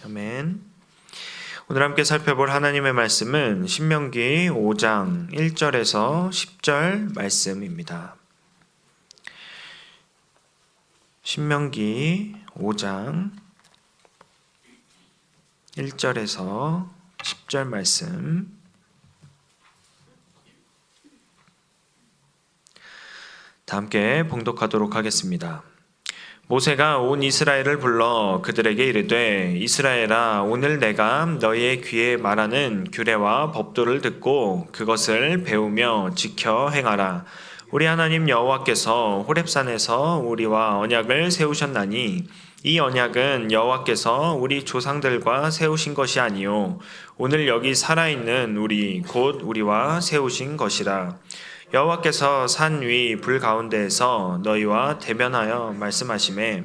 아멘. 오늘 함께 살펴볼 하나님의 말씀은 신명기 5장 1절에서 10절 말씀입니다. 신명기 5장 1절에서 10절 말씀. 다 함께 봉독하도록 하겠습니다. 모세가 온 이스라엘을 불러 그들에게 이르되 이스라엘아, 오늘 내가 너희의 귀에 말하는 규례와 법도를 듣고 그것을 배우며 지켜 행하라. 우리 하나님 여호와께서 호렙산에서 우리와 언약을 세우셨나니 이 언약은 여호와께서 우리 조상들과 세우신 것이 아니요 오늘 여기 살아있는 우리 곧 우리와 세우신 것이라. 여호와께서 산 위 불 가운데에서 너희와 대면하여 말씀하시매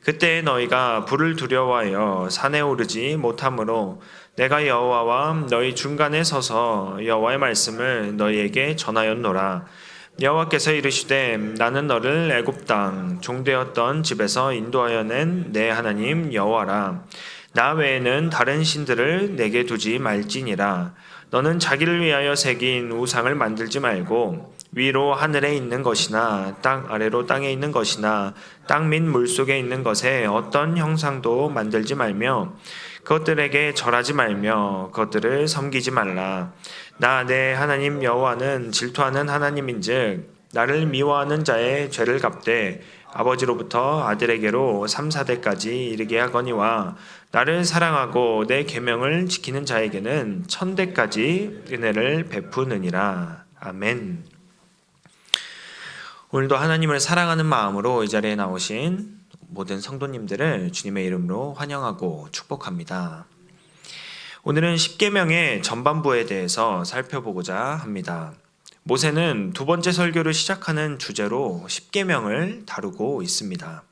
그때 너희가 불을 두려워하여 산에 오르지 못하므로 내가 여호와와 너희 중간에 서서 여호와의 말씀을 너희에게 전하였노라. 여호와께서 이르시되 나는 너를 애굽 땅 종되었던 집에서 인도하여 낸 내 하나님 여호와라. 나 외에는 다른 신들을 내게 두지 말지니라. 너는 자기를 위하여 새긴 우상을 만들지 말고 위로 하늘에 있는 것이나 땅 아래로 땅에 있는 것이나 땅 및 물속에 있는 것에 어떤 형상도 만들지 말며 그것들에게 절하지 말며 그것들을 섬기지 말라. 나 내 하나님 여호와는 질투하는 하나님인즉 나를 미워하는 자의 죄를 갚되 아버지로부터 아들에게로 3-4대까지 이르게 하거니와 나를 사랑하고 내 계명을 지키는 자에게는 1000대까지 은혜를 베푸느니라. 아멘. 오늘도 하나님을 사랑하는 마음으로 이 자리에 나오신 모든 성도님들을 주님의 이름으로 환영하고 축복합니다. 오늘은 십계명의 전반부에 대해서 살펴보고자 합니다. 모세는 두 번째 설교를 시작하는 주제로 십계명을 다루고 있습니다.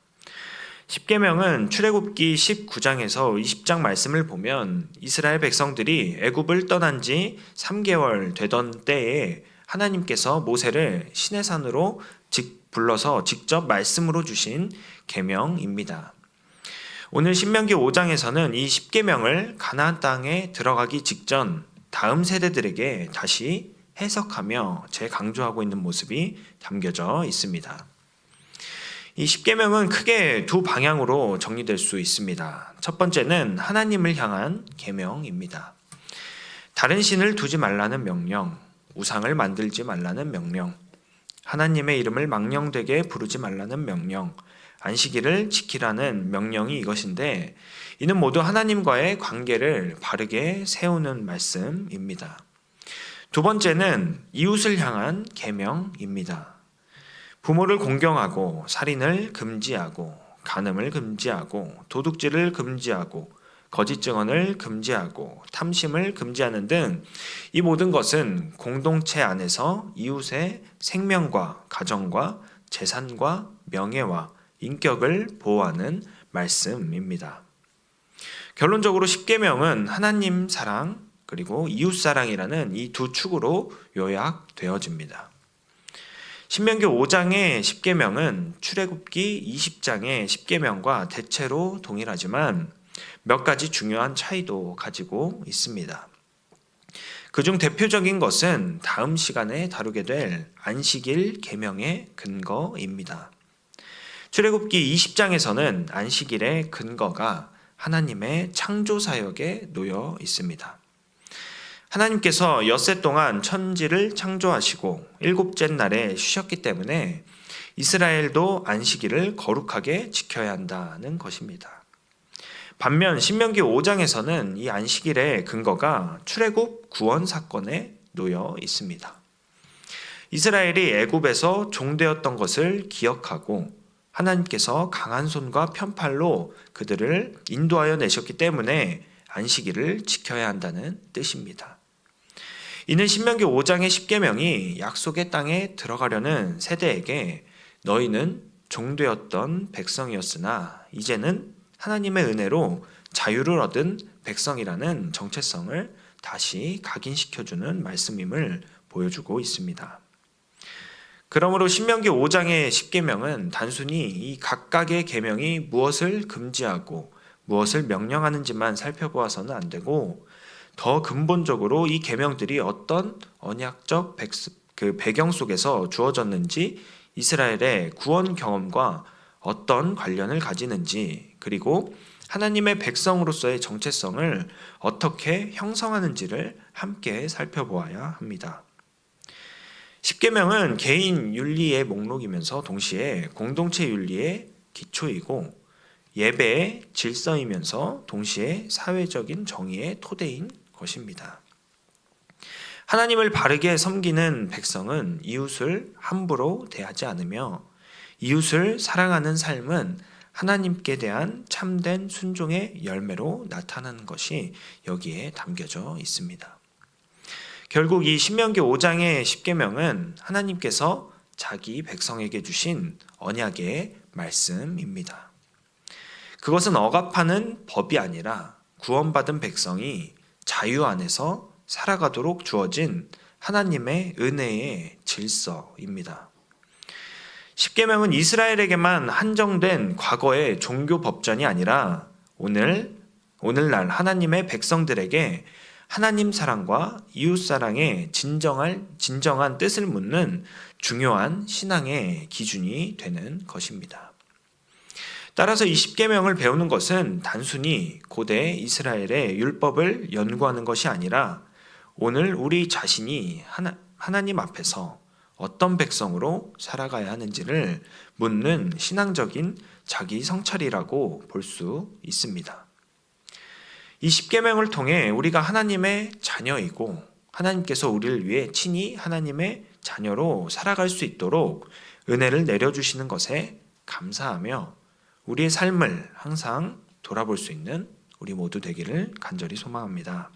십계명은 출애굽기 19장에서 20장 말씀을 보면 이스라엘 백성들이 애굽을 떠난 지 3개월 되던 때에 하나님께서 모세를 시내산으로 불러서 직접 말씀으로 주신 계명입니다. 오늘 신명기 5장에서는 이 십계명을 가나안 땅에 들어가기 직전 다음 세대들에게 다시 해석하며 재강조하고 있는 모습이 담겨져 있습니다. 이 십계명은 크게 두 방향으로 정리될 수 있습니다. 첫 번째는 하나님을 향한 계명입니다. 다른 신을 두지 말라는 명령, 우상을 만들지 말라는 명령, 하나님의 이름을 망령되게 부르지 말라는 명령, 안식일을 지키라는 명령이 이것인데 이는 모두 하나님과의 관계를 바르게 세우는 말씀입니다. 두 번째는 이웃을 향한 계명입니다. 부모를 공경하고 살인을 금지하고 간음을 금지하고 도둑질을 금지하고 거짓 증언을 금지하고 탐심을 금지하는 등 이 모든 것은 공동체 안에서 이웃의 생명과 가정과 재산과 명예와 인격을 보호하는 말씀입니다. 결론적으로 십계명은 하나님 사랑 그리고 이웃 사랑이라는 이 두 축으로 요약되어집니다. 신명기 5장의 십계명은 출애굽기 20장의 십계명과 대체로 동일하지만 몇 가지 중요한 차이도 가지고 있습니다. 그중 대표적인 것은 다음 시간에 다루게 될 안식일 계명의 근거입니다. 출애굽기 20장에서는 안식일의 근거가 하나님의 창조 사역에 놓여 있습니다. 하나님께서 엿새 동안 천지를 창조하시고 일곱째 날에 쉬셨기 때문에 이스라엘도 안식일을 거룩하게 지켜야 한다는 것입니다. 반면 신명기 5장에서는 이 안식일의 근거가 출애굽 구원 사건에 놓여 있습니다. 이스라엘이 애굽에서 종되었던 것을 기억하고 하나님께서 강한 손과 편팔로 그들을 인도하여 내셨기 때문에 안식일을 지켜야 한다는 뜻입니다. 이는 신명기 5장의 십계명이 약속의 땅에 들어가려는 세대에게 너희는 종되었던 백성이었으나 이제는 하나님의 은혜로 자유를 얻은 백성이라는 정체성을 다시 각인시켜주는 말씀임을 보여주고 있습니다. 그러므로 신명기 5장의 십계명은 단순히 이 각각의 계명이 무엇을 금지하고 무엇을 명령하는지만 살펴보아서는 안 되고 더 근본적으로 이 계명들이 어떤 언약적 배경 속에서 주어졌는지, 이스라엘의 구원 경험과 어떤 관련을 가지는지, 그리고 하나님의 백성으로서의 정체성을 어떻게 형성하는지를 함께 살펴보아야 합니다. 십계명은 개인 윤리의 목록이면서 동시에 공동체 윤리의 기초이고 예배의 질서이면서 동시에 사회적인 정의의 토대인 것입니다. 하나님을 바르게 섬기는 백성은 이웃을 함부로 대하지 않으며 이웃을 사랑하는 삶은 하나님께 대한 참된 순종의 열매로 나타나는 것이 여기에 담겨져 있습니다. 결국 이 신명기 5장의 십계명은 하나님께서 자기 백성에게 주신 언약의 말씀입니다. 그것은 억압하는 법이 아니라 구원받은 백성이 자유 안에서 살아가도록 주어진 하나님의 은혜의 질서입니다. 십계명은 이스라엘에게만 한정된 과거의 종교 법전이 아니라 오늘날 하나님의 백성들에게 하나님 사랑과 이웃 사랑의 진정한 뜻을 묻는 중요한 신앙의 기준이 되는 것입니다. 따라서 이 십계명을 배우는 것은 단순히 고대 이스라엘의 율법을 연구하는 것이 아니라 오늘 우리 자신이 하나님 앞에서 어떤 백성으로 살아가야 하는지를 묻는 신앙적인 자기 성찰이라고 볼 수 있습니다. 이 십계명을 통해 우리가 하나님의 자녀이고 하나님께서 우리를 위해 친히 하나님의 자녀로 살아갈 수 있도록 은혜를 내려주시는 것에 감사하며 우리의 삶을 항상 돌아볼 수 있는 우리 모두 되기를 간절히 소망합니다.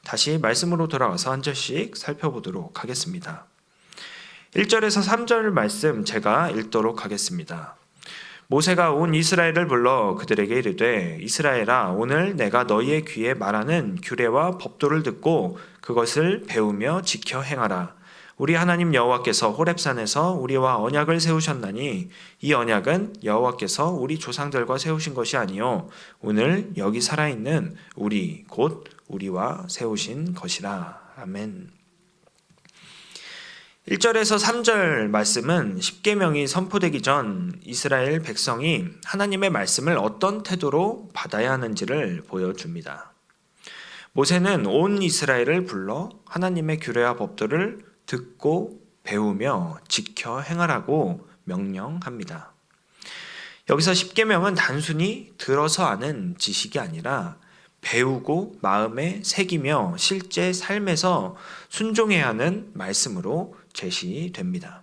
다시 말씀으로 돌아와서 한 절씩 살펴보도록 하겠습니다. 1절에서 3절 말씀 제가 읽도록 하겠습니다. 모세가 온 이스라엘을 불러 그들에게 이르되 이스라엘아 오늘 내가 너희의 귀에 말하는 규례와 법도를 듣고 그것을 배우며 지켜 행하라. 우리 하나님 여호와께서 호렙산에서 우리와 언약을 세우셨나니 이 언약은 여호와께서 우리 조상들과 세우신 것이 아니요 오늘 여기 살아있는 우리 곧 우리와 세우신 것이라. 아멘. 1절에서 3절 말씀은 십계명이 선포되기 전 이스라엘 백성이 하나님의 말씀을 어떤 태도로 받아야 하는지를 보여줍니다. 모세는 온 이스라엘을 불러 하나님의 규례와 법도를 듣고 배우며 지켜 행하라고 명령합니다. 여기서 십계명은 단순히 들어서 아는 지식이 아니라 배우고 마음에 새기며 실제 삶에서 순종해야 하는 말씀으로 제시됩니다.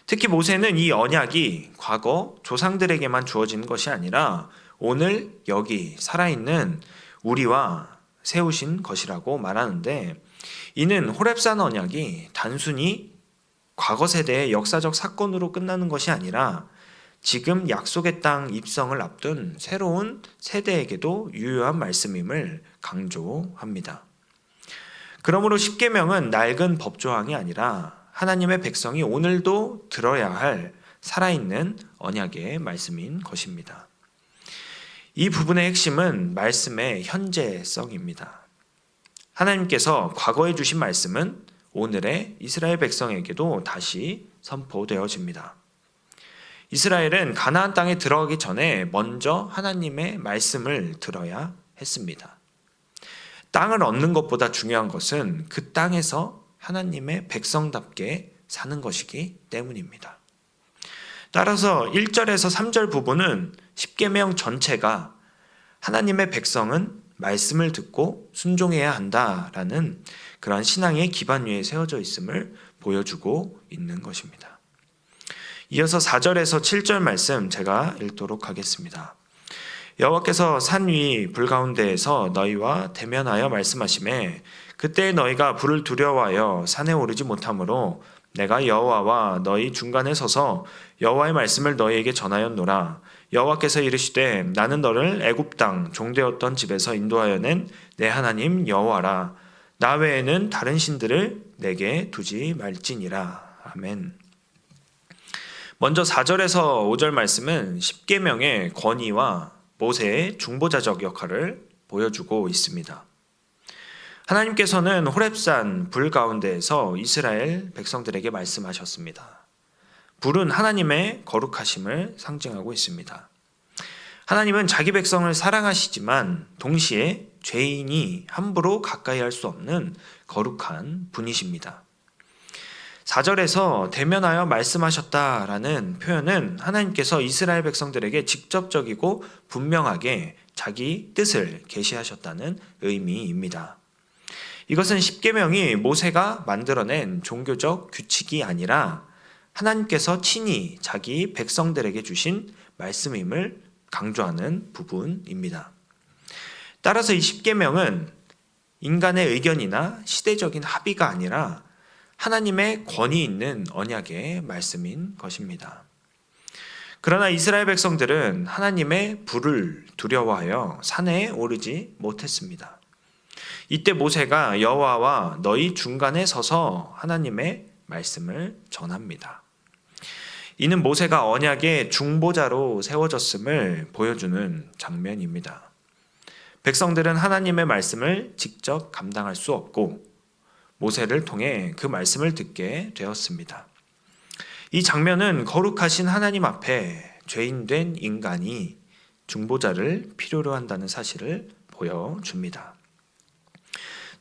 특히 모세는 이 언약이 과거 조상들에게만 주어지는 것이 아니라 오늘 여기 살아있는 우리와 세우신 것이라고 말하는데 이는 호렙산 언약이 단순히 과거 세대의 역사적 사건으로 끝나는 것이 아니라 지금 약속의 땅 입성을 앞둔 새로운 세대에게도 유효한 말씀임을 강조합니다. 그러므로 십계명은 낡은 법조항이 아니라 하나님의 백성이 오늘도 들어야 할 살아있는 언약의 말씀인 것입니다. 이 부분의 핵심은 말씀의 현재성입니다. 하나님께서 과거에 주신 말씀은 오늘의 이스라엘 백성에게도 다시 선포되어집니다. 이스라엘은 가나안 땅에 들어가기 전에 먼저 하나님의 말씀을 들어야 했습니다. 땅을 얻는 것보다 중요한 것은 그 땅에서 하나님의 백성답게 사는 것이기 때문입니다. 따라서 1절에서 3절 부분은 십계명 전체가 하나님의 백성은 말씀을 듣고 순종해야 한다라는 그러한 신앙의 기반 위에 세워져 있음을 보여주고 있는 것입니다. 이어서 4절에서 7절 말씀 제가 읽도록 하겠습니다. 여호와께서 산 위 불 가운데에서 너희와 대면하여 말씀하시매 그때 너희가 불을 두려워하여 산에 오르지 못하므로 내가 여호와와 너희 중간에 서서 여호와의 말씀을 너희에게 전하였노라. 여호와께서 이르시되 나는 너를 애굽 땅 종되었던 집에서 인도하여 낸 내 하나님 여호와라. 나 외에는 다른 신들을 내게 두지 말지니라. 아멘. 먼저 4절에서 5절 말씀은 십계명의 권위와 모세의 중보자적 역할을 보여주고 있습니다. 하나님께서는 호렙산 불 가운데에서 이스라엘 백성들에게 말씀하셨습니다. 불은 하나님의 거룩하심을 상징하고 있습니다. 하나님은 자기 백성을 사랑하시지만 동시에 죄인이 함부로 가까이 할 수 없는 거룩한 분이십니다. 4절에서 대면하여 말씀하셨다라는 표현은 하나님께서 이스라엘 백성들에게 직접적이고 분명하게 자기 뜻을 계시하셨다는 의미입니다. 이것은 십계명이 모세가 만들어낸 종교적 규칙이 아니라 하나님께서 친히 자기 백성들에게 주신 말씀임을 강조하는 부분입니다. 따라서 이 십계명은 인간의 의견이나 시대적인 합의가 아니라 하나님의 권위 있는 언약의 말씀인 것입니다. 그러나 이스라엘 백성들은 하나님의 불을 두려워하여 산에 오르지 못했습니다. 이때 모세가 여호와와 너희 중간에 서서 하나님의 말씀을 전합니다. 이는 모세가 언약의 중보자로 세워졌음을 보여주는 장면입니다. 백성들은 하나님의 말씀을 직접 감당할 수 없고 모세를 통해 그 말씀을 듣게 되었습니다. 이 장면은 거룩하신 하나님 앞에 죄인된 인간이 중보자를 필요로 한다는 사실을 보여줍니다.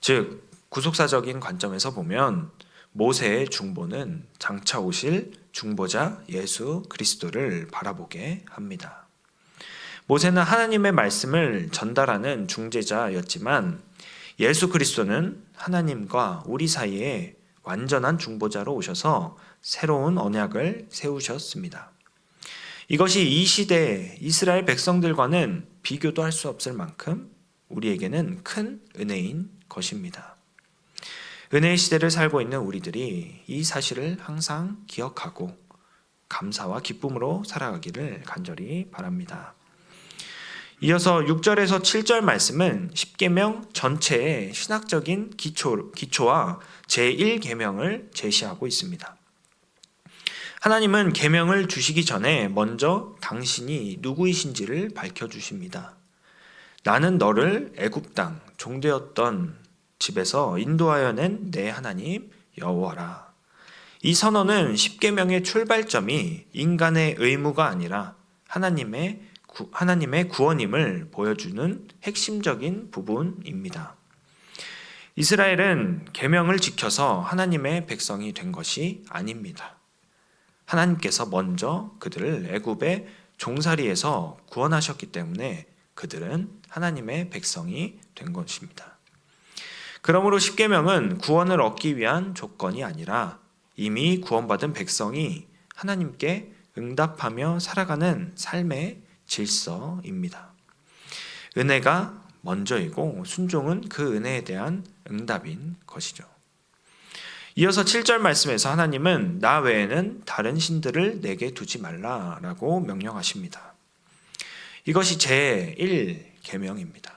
즉, 구속사적인 관점에서 보면 모세의 중보는 장차 오실 중보자 예수 그리스도를 바라보게 합니다. 모세는 하나님의 말씀을 전달하는 중재자였지만 예수 그리스도는 하나님과 우리 사이에 완전한 중보자로 오셔서 새로운 언약을 세우셨습니다. 이것이 이 시대 이스라엘 백성들과는 비교도 할 수 없을 만큼 우리에게는 큰 은혜인 것입니다. 은혜의 시대를 살고 있는 우리들이 이 사실을 항상 기억하고 감사와 기쁨으로 살아가기를 간절히 바랍니다. 이어서 6절에서 7절 말씀은 십계명 전체의 신학적인 기초와 제1계명을 제시하고 있습니다. 하나님은 계명을 주시기 전에 먼저 당신이 누구이신지를 밝혀주십니다. 나는 너를 애굽 땅 종되었던 집에서 인도하여 낸 내 하나님 여호와라. 이 선언은 십계명의 출발점이 인간의 의무가 아니라 하나님의 구원임을 보여주는 핵심적인 부분입니다. 이스라엘은 계명을 지켜서 하나님의 백성이 된 것이 아닙니다. 하나님께서 먼저 그들을 애굽의 종살이에서 구원하셨기 때문에 그들은 하나님의 백성이 된 것입니다. 그러므로 십계명은 구원을 얻기 위한 조건이 아니라 이미 구원받은 백성이 하나님께 응답하며 살아가는 삶의 질서입니다. 은혜가 먼저이고 순종은 그 은혜에 대한 응답인 것이죠. 이어서 7절 말씀에서 하나님은 나 외에는 다른 신들을 내게 두지 말라라고 명령하십니다. 이것이 제1계명입니다.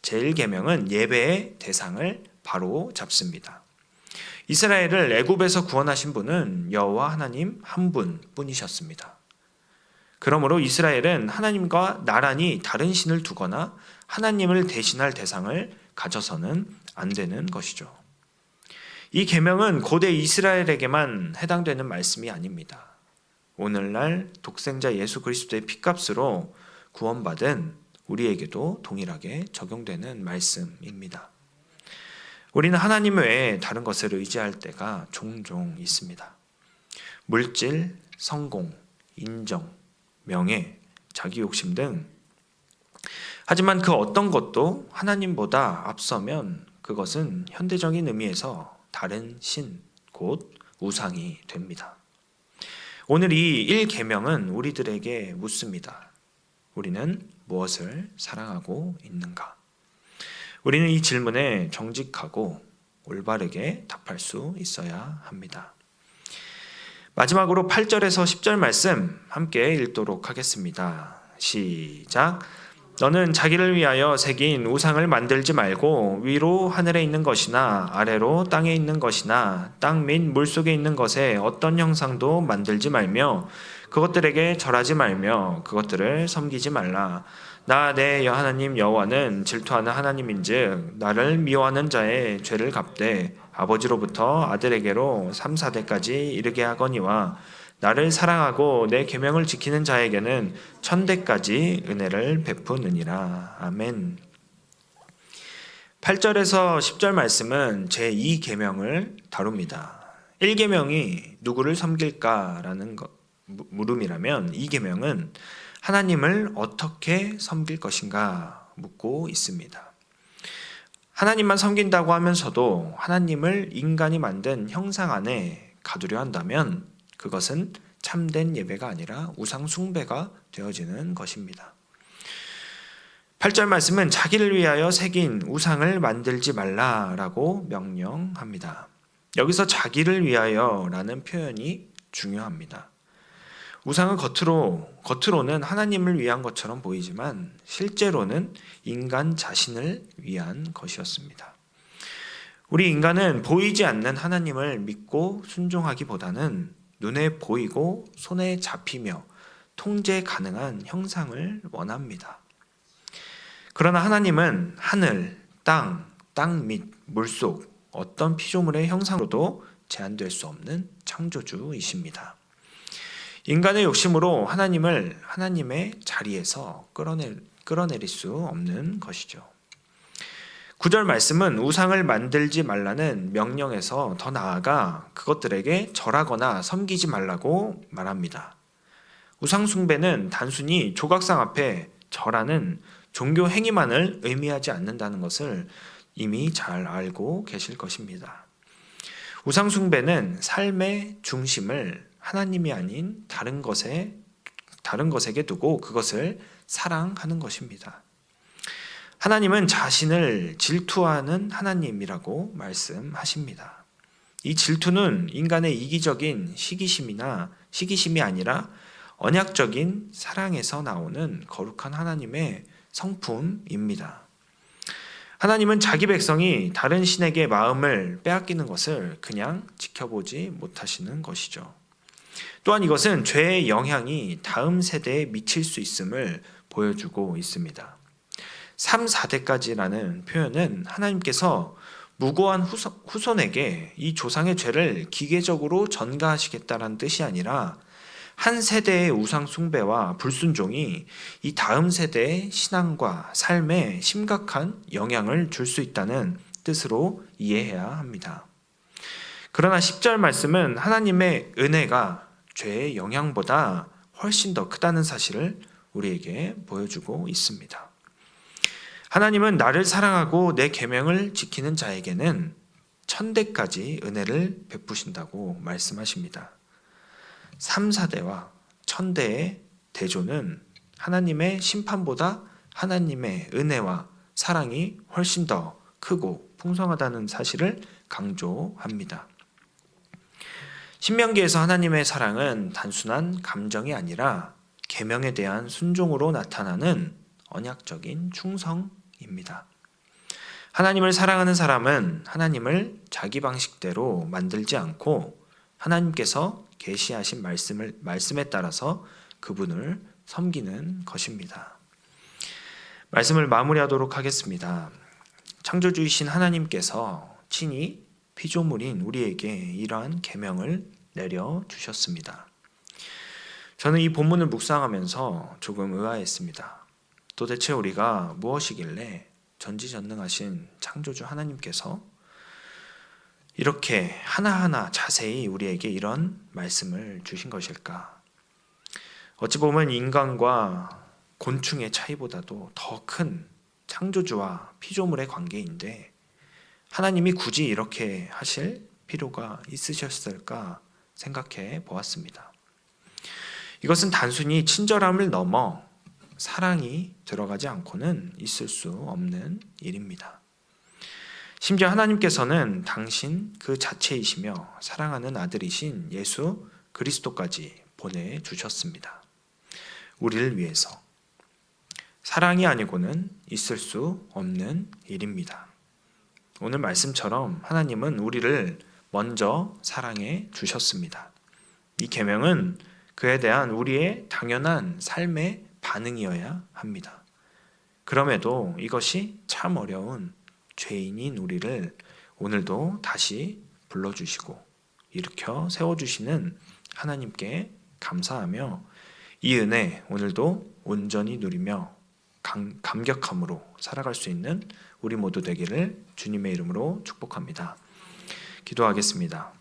제1계명은 예배의 대상을 바로 잡습니다. 이스라엘을 애굽에서 구원하신 분은 여호와 하나님 한 분뿐이셨습니다. 그러므로 이스라엘은 하나님과 나란히 다른 신을 두거나 하나님을 대신할 대상을 가져서는 안 되는 것이죠. 이 계명은 고대 이스라엘에게만 해당되는 말씀이 아닙니다. 오늘날 독생자 예수 그리스도의 피값으로 구원받은 우리에게도 동일하게 적용되는 말씀입니다. 우리는 하나님 외에 다른 것을 의지할 때가 종종 있습니다. 물질, 성공, 인정, 명예, 자기 욕심 등. 하지만 그 어떤 것도 하나님보다 앞서면 그것은 현대적인 의미에서 다른 신, 곧 우상이 됩니다. 오늘 이 1계명은 우리들에게 묻습니다. 우리는 무엇을 사랑하고 있는가? 우리는 이 질문에 정직하고 올바르게 답할 수 있어야 합니다. 마지막으로 8절에서 10절 말씀 함께 읽도록 하겠습니다. 시작. 너는 자기를 위하여 새긴 우상을 만들지 말고 위로 하늘에 있는 것이나 아래로 땅에 있는 것이나 땅 및 물속에 있는 것에 어떤 형상도 만들지 말며 그것들에게 절하지 말며 그것들을 섬기지 말라. 나 내 하나님 여호와는 질투하는 하나님인즉 나를 미워하는 자의 죄를 갚되 아버지로부터 아들에게로 3, 4대까지 이르게 하거니와 나를 사랑하고 내 계명을 지키는 자에게는 1000대까지 은혜를 베푸느니라. 아멘. 8절에서 10절 말씀은 제2계명을 다룹니다. 1계명이 누구를 섬길까라는 물음이라면 2계명은 하나님을 어떻게 섬길 것인가 묻고 있습니다. 하나님만 섬긴다고 하면서도 하나님을 인간이 만든 형상 안에 가두려 한다면 그것은 참된 예배가 아니라 우상 숭배가 되어지는 것입니다. 8절 말씀은 자기를 위하여 새긴 우상을 만들지 말라라고 명령합니다. 여기서 자기를 위하여라는 표현이 중요합니다. 우상은 겉으로는 하나님을 위한 것처럼 보이지만 실제로는 인간 자신을 위한 것이었습니다. 우리 인간은 보이지 않는 하나님을 믿고 순종하기보다는 눈에 보이고 손에 잡히며 통제 가능한 형상을 원합니다. 그러나 하나님은 하늘, 땅 및 물속 어떤 피조물의 형상으로도 제한될 수 없는 창조주이십니다. 인간의 욕심으로 하나님을 하나님의 자리에서 끌어내릴 수 없는 것이죠. 9절 말씀은 우상을 만들지 말라는 명령에서 더 나아가 그것들에게 절하거나 섬기지 말라고 말합니다. 우상 숭배는 단순히 조각상 앞에 절하는 종교 행위만을 의미하지 않는다는 것을 이미 잘 알고 계실 것입니다. 우상 숭배는 삶의 중심을 하나님이 아닌 다른 것에게 두고 그것을 사랑하는 것입니다. 하나님은 자신을 질투하는 하나님이라고 말씀하십니다. 이 질투는 인간의 이기적인 시기심이 아니라 언약적인 사랑에서 나오는 거룩한 하나님의 성품입니다. 하나님은 자기 백성이 다른 신에게 마음을 빼앗기는 것을 그냥 지켜보지 못하시는 것이죠. 또한 이것은 죄의 영향이 다음 세대에 미칠 수 있음을 보여주고 있습니다. 3, 4대까지라는 표현은 하나님께서 무고한 후손에게 이 조상의 죄를 기계적으로 전가하시겠다는 뜻이 아니라 한 세대의 우상 숭배와 불순종이 이 다음 세대의 신앙과 삶에 심각한 영향을 줄 수 있다는 뜻으로 이해해야 합니다. 그러나 10절 말씀은 하나님의 은혜가 죄의 영향보다 훨씬 더 크다는 사실을 우리에게 보여주고 있습니다. 하나님은 나를 사랑하고 내 계명을 지키는 자에게는 1000대까지 은혜를 베푸신다고 말씀하십니다. 3, 4대와 1000대의 대조는 하나님의 심판보다 하나님의 은혜와 사랑이 훨씬 더 크고 풍성하다는 사실을 강조합니다. 신명기에서 하나님의 사랑은 단순한 감정이 아니라 계명에 대한 순종으로 나타나는 언약적인 충성입니다. 하나님을 사랑하는 사람은 하나님을 자기 방식대로 만들지 않고 하나님께서 계시하신 말씀에 따라서 그분을 섬기는 것입니다. 말씀을 마무리하도록 하겠습니다. 창조주이신 하나님께서 친히 피조물인 우리에게 이러한 계명을 내려주셨습니다. 저는 이 본문을 묵상하면서 조금 의아했습니다. 도대체 우리가 무엇이길래 전지전능하신 창조주 하나님께서 이렇게 하나하나 자세히 우리에게 이런 말씀을 주신 것일까? 어찌 보면 인간과 곤충의 차이보다도 더 큰 창조주와 피조물의 관계인데 하나님이 굳이 이렇게 하실 필요가 있으셨을까 생각해 보았습니다. 이것은 단순히 친절함을 넘어 사랑이 들어가지 않고는 있을 수 없는 일입니다. 심지어 하나님께서는 당신 그 자체이시며 사랑하는 아들이신 예수 그리스도까지 보내주셨습니다. 우리를 위해서. 사랑이 아니고는 있을 수 없는 일입니다. 오늘 말씀처럼 하나님은 우리를 먼저 사랑해 주셨습니다. 이 계명은 그에 대한 우리의 당연한 삶의 반응이어야 합니다. 그럼에도 이것이 참 어려운 죄인인 우리를 오늘도 다시 불러주시고 일으켜 세워주시는 하나님께 감사하며 이 은혜 오늘도 온전히 누리며 감격함으로 살아갈 수 있는 우리 모두 되기를 주님의 이름으로 축복합니다. 기도하겠습니다.